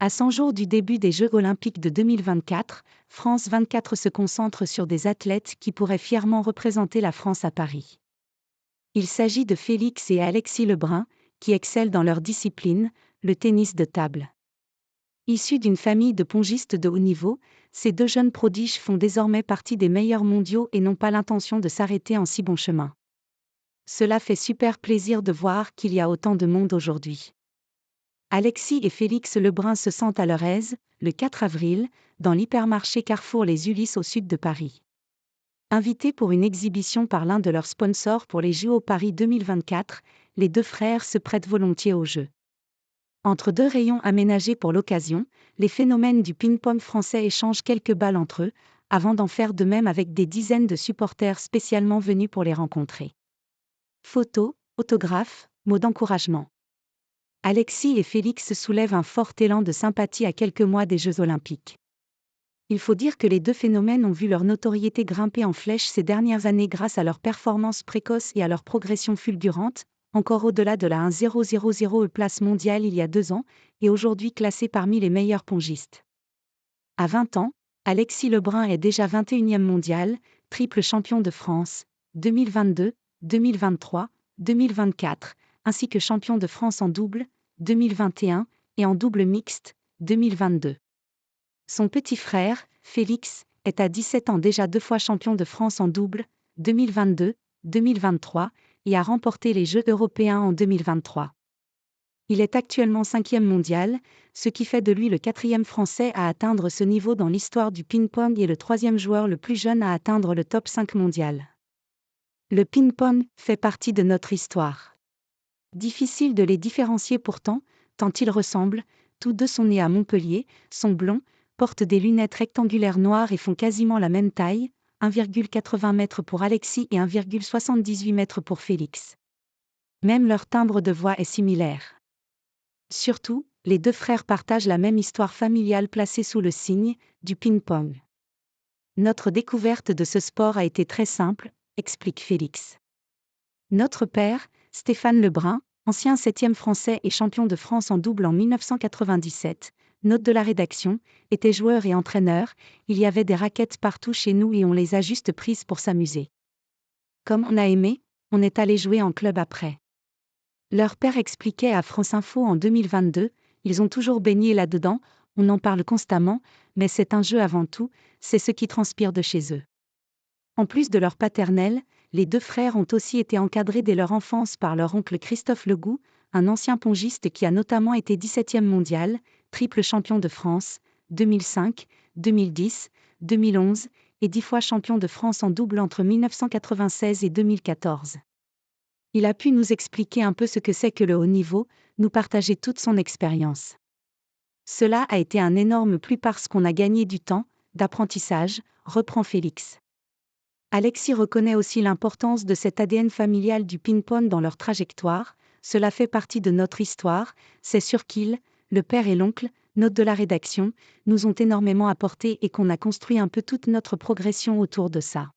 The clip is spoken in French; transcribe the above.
À 100 jours du début des Jeux olympiques de 2024, France 24 se concentre sur des athlètes qui pourraient fièrement représenter la France à Paris. Il s'agit de Félix et Alexis Lebrun, qui excellent dans leur discipline, le tennis de table. Issus d'une famille de pongistes de haut niveau, ces deux jeunes prodiges font désormais partie des meilleurs mondiaux et n'ont pas l'intention de s'arrêter en si bon chemin. Cela fait super plaisir de voir qu'il y a autant de monde aujourd'hui. Alexis et Félix Lebrun se sentent à leur aise, le 4 avril, dans l'hypermarché Carrefour Les Ulysses au sud de Paris. Invités pour une exhibition par l'un de leurs sponsors pour les JO Paris 2024, les deux frères se prêtent volontiers au jeu. Entre deux rayons aménagés pour l'occasion, les phénomènes du ping-pong français échangent quelques balles entre eux, avant d'en faire de même avec des dizaines de supporters spécialement venus pour les rencontrer. Photos, autographes, mots d'encouragement. Alexis et Félix soulèvent un fort élan de sympathie à quelques mois des Jeux olympiques. Il faut dire que les deux phénomènes ont vu leur notoriété grimper en flèche ces dernières années grâce à leur performance précoce et à leur progression fulgurante, encore au-delà de la 1000e place mondiale il y a 2 ans, et aujourd'hui classés parmi les meilleurs pongistes. À 20 ans, Alexis Lebrun est déjà 21e mondial, triple champion de France, 2022, 2023, 2024, ainsi que champion de France en double, 2021, et en double mixte, 2022. Son petit frère, Félix, est à 17 ans déjà 2 fois champion de France en double, 2022, 2023, et a remporté les Jeux européens en 2023. Il est actuellement 5e mondial, ce qui fait de lui le 4e Français à atteindre ce niveau dans l'histoire du ping-pong et le 3e joueur le plus jeune à atteindre le top 5 mondial. Le ping-pong fait partie de notre histoire. Difficile de les différencier pourtant, tant ils ressemblent, tous deux sont nés à Montpellier, sont blonds, portent des lunettes rectangulaires noires et font quasiment la même taille, 1,80 m pour Alexis et 1,78 m pour Félix. Même leur timbre de voix est similaire. Surtout, les deux frères partagent la même histoire familiale placée sous le signe du ping-pong. Notre découverte de ce sport a été très simple, explique Félix. Notre père, Stéphane Lebrun, ancien 7e français et champion de France en double en 1997, note de la rédaction, était joueur et entraîneur, il y avait des raquettes partout chez nous et on les a juste prises pour s'amuser. Comme on a aimé, on est allé jouer en club après. Leur père expliquait à France Info en 2022, ils ont toujours baigné là-dedans, on en parle constamment, mais c'est un jeu avant tout, c'est ce qui transpire de chez eux. En plus de leur paternel, les deux frères ont aussi été encadrés dès leur enfance par leur oncle Christophe Legout, un ancien pongiste qui a notamment été 17e mondial, triple champion de France, 2005, 2010, 2011, et 10 fois champion de France en double entre 1996 et 2014. Il a pu nous expliquer un peu ce que c'est que le haut niveau, nous partager toute son expérience. Cela a été un énorme plus parce qu'on a gagné du temps, d'apprentissage, reprend Félix. Alexis reconnaît aussi l'importance de cet ADN familial du ping-pong dans leur trajectoire, cela fait partie de notre histoire, c'est sûr qu'ils, le père et l'oncle, note de la rédaction, nous ont énormément apporté et qu'on a construit un peu toute notre progression autour de ça.